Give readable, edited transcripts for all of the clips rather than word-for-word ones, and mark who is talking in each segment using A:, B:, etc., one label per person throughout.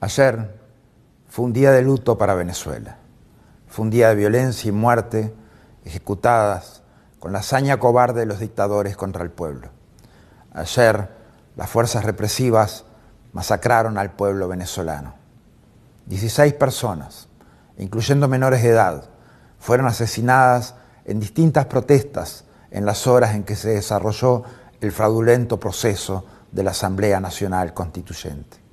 A: Ayer fue un día de luto para Venezuela. Fue un día de violencia y muerte ejecutadas con la hazaña cobarde de los dictadores contra el pueblo. Ayer las fuerzas represivas masacraron al pueblo venezolano. 16 personas, incluyendo menores de edad, fueron asesinadas en distintas protestas en las horas en que se desarrolló el fraudulento proceso de la Asamblea Nacional Constituyente.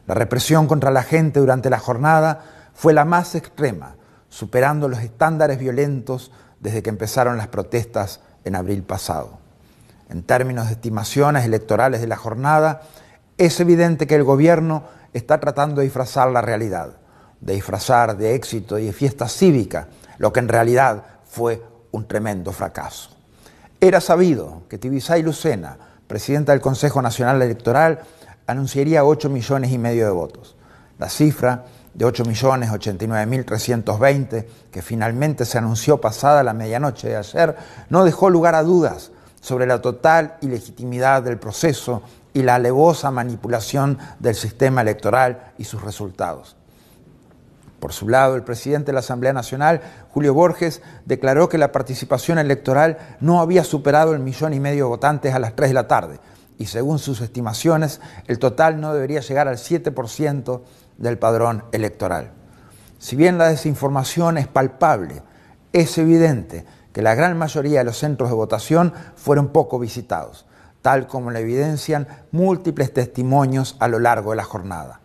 A: La represión contra la gente durante la jornada fue la más extrema, superando los estándares violentos desde que empezaron las protestas en abril pasado. En términos de estimaciones electorales de la jornada, es evidente que el gobierno está tratando de disfrazar la realidad, de disfrazar de éxito y de fiesta cívica lo que en realidad fue un tremendo fracaso. Era sabido que Tibisay Lucena, presidenta del Consejo Nacional Electoral, anunciaría 8,5 millones de votos. La cifra de 8.089.320, que finalmente se anunció pasada la medianoche de ayer, no dejó lugar a dudas sobre la total ilegitimidad del proceso y la alevosa manipulación del sistema electoral y sus resultados. Por su lado, el presidente de la Asamblea Nacional, Julio Borges, declaró que la participación electoral no había superado el 1,5 millones de votantes a las 3 de la tarde, y según sus estimaciones, el total no debería llegar al 7% del padrón electoral. Si bien la desinformación es palpable, es evidente que la gran mayoría de los centros de votación fueron poco visitados, tal como lo evidencian múltiples testimonios a lo largo de la jornada.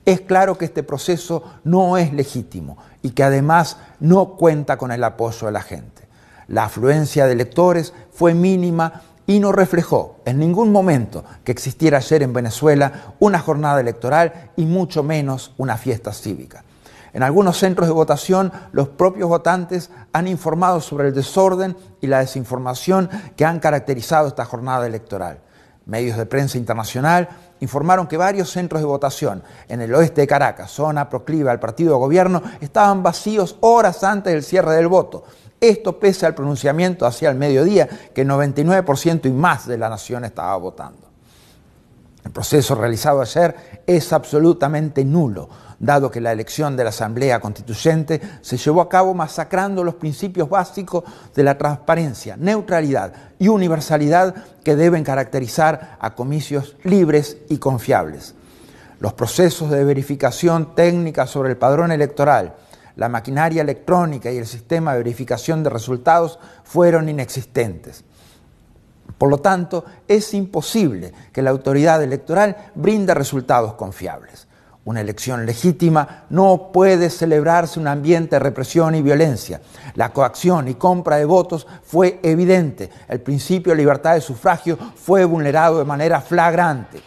A: Es claro que este proceso no es legítimo y que además no cuenta con el apoyo de la gente. La afluencia de electores fue mínima y no reflejó en ningún momento que existiera ayer en Venezuela una jornada electoral y mucho menos una fiesta cívica. En algunos centros de votación, los propios votantes han informado sobre el desorden y la desinformación que han caracterizado esta jornada electoral. Medios de prensa internacional informaron que varios centros de votación en el oeste de Caracas, zona proclive al partido de gobierno, estaban vacíos horas antes del cierre del voto. Esto pese al pronunciamiento hacia el mediodía que el 99% y más de la nación estaba votando. El proceso realizado ayer es absolutamente nulo, dado que la elección de la Asamblea Constituyente se llevó a cabo masacrando los principios básicos de la transparencia, neutralidad y universalidad que deben caracterizar a comicios libres y confiables. Los procesos de verificación técnica sobre el padrón electoral, la maquinaria electrónica y el sistema de verificación de resultados fueron inexistentes. Por lo tanto, es imposible que la autoridad electoral brinde resultados confiables. Una elección legítima no puede celebrarse en un ambiente de represión y violencia. La coacción y compra de votos fue evidente. El principio de libertad de sufragio fue vulnerado de manera flagrante.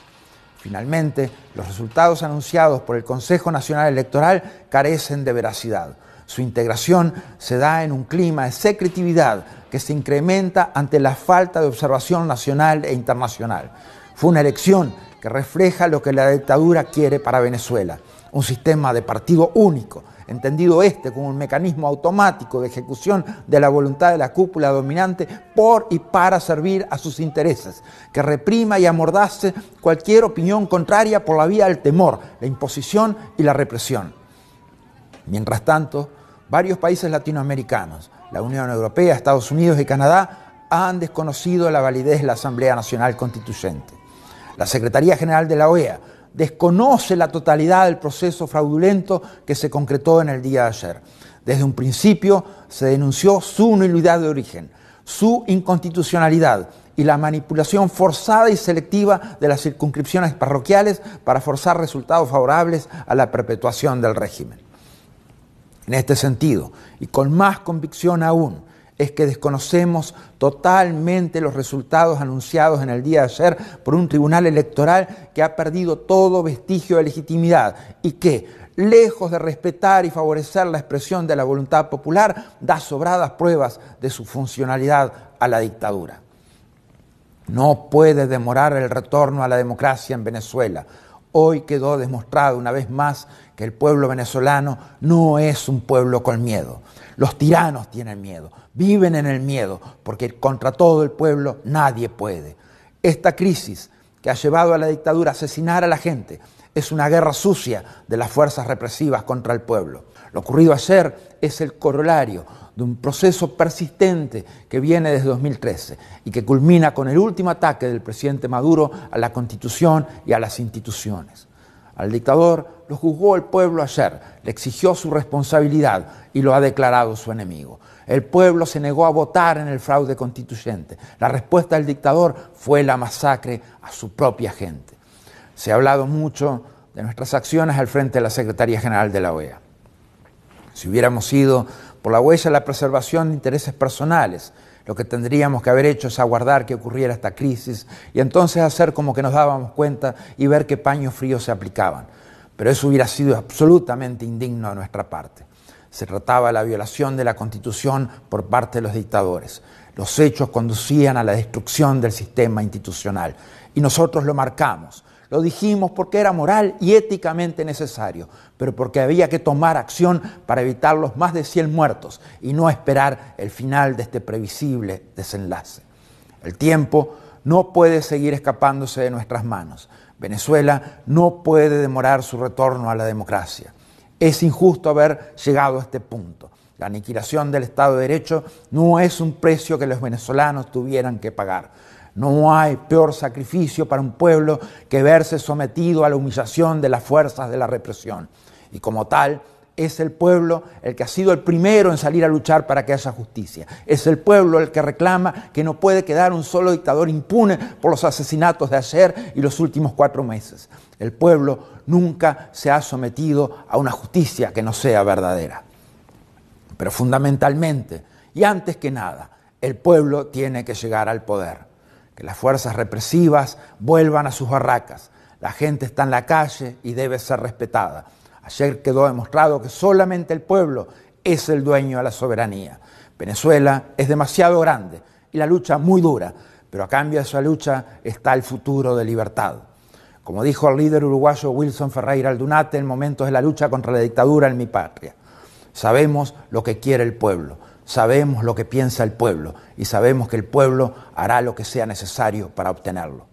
A: Finalmente, los resultados anunciados por el Consejo Nacional Electoral carecen de veracidad. Su integración se da en un clima de secretividad que se incrementa ante la falta de observación nacional e internacional. Fue una elección que refleja lo que la dictadura quiere para Venezuela, un sistema de partido único, entendido como un mecanismo automático de ejecución de la voluntad de la cúpula dominante por y para servir a sus intereses, que reprima y amordace cualquier opinión contraria por la vía del temor, la imposición y la represión. Mientras tanto, varios países latinoamericanos, la Unión Europea, Estados Unidos y Canadá han desconocido la validez de la Asamblea Nacional Constituyente. La Secretaría General de la OEA desconoce la totalidad del proceso fraudulento que se concretó en el día de ayer. Desde un principio se denunció su nulidad de origen, su inconstitucionalidad y la manipulación forzada y selectiva de las circunscripciones parroquiales para forzar resultados favorables a la perpetuación del régimen. En este sentido, y con más convicción aún, es que desconocemos totalmente los resultados anunciados en el día de ayer por un tribunal electoral que ha perdido todo vestigio de legitimidad y que, lejos de respetar y favorecer la expresión de la voluntad popular, da sobradas pruebas de su funcionalidad a la dictadura. No puede demorar el retorno a la democracia en Venezuela. Hoy quedó demostrado una vez más que el pueblo venezolano no es un pueblo con miedo. Los tiranos tienen miedo, viven en el miedo, porque contra todo el pueblo nadie puede. Esta crisis que ha llevado a la dictadura a asesinar a la gente. Es una guerra sucia de las fuerzas represivas contra el pueblo. Lo ocurrido ayer es el corolario de un proceso persistente que viene desde 2013 y que culmina con el último ataque del presidente Maduro a la Constitución y a las instituciones. Al dictador lo juzgó el pueblo ayer, le exigió su responsabilidad y lo ha declarado su enemigo. El pueblo se negó a votar en el fraude constituyente. La respuesta del dictador fue la masacre a su propia gente. Se ha hablado mucho de nuestras acciones al frente de la Secretaría General de la OEA. Si hubiéramos ido por la huella de la preservación de intereses personales, lo que tendríamos que haber hecho es aguardar que ocurriera esta crisis y entonces hacer como que nos dábamos cuenta y ver qué paños fríos se aplicaban. Pero eso hubiera sido absolutamente indigno de nuestra parte. Se trataba de la violación de la Constitución por parte de los dictadores. Los hechos conducían a la destrucción del sistema institucional y nosotros lo marcamos. Lo dijimos porque era moral y éticamente necesario, pero porque había que tomar acción para evitar los más de 100 muertos y no esperar el final de este previsible desenlace. El tiempo no puede seguir escapándose de nuestras manos. Venezuela no puede demorar su retorno a la democracia. Es injusto haber llegado a este punto. La aniquilación del Estado de Derecho no es un precio que los venezolanos tuvieran que pagar. No hay peor sacrificio para un pueblo que verse sometido a la humillación de las fuerzas de la represión. Y como tal, es el pueblo el que ha sido el primero en salir a luchar para que haya justicia. Es el pueblo el que reclama que no puede quedar un solo dictador impune por los asesinatos de ayer y los últimos 4 meses. El pueblo nunca se ha sometido a una justicia que no sea verdadera. Pero fundamentalmente, y antes que nada, el pueblo tiene que llegar al poder. Que las fuerzas represivas vuelvan a sus barracas. La gente está en la calle y debe ser respetada. Ayer quedó demostrado que solamente el pueblo es el dueño de la soberanía. Venezuela es demasiado grande y la lucha muy dura, pero a cambio de esa lucha está el futuro de libertad. Como dijo el líder uruguayo Wilson Ferreira Aldunate en momentos de la lucha contra la dictadura en mi patria, sabemos lo que quiere el pueblo. Sabemos lo que piensa el pueblo y sabemos que el pueblo hará lo que sea necesario para obtenerlo.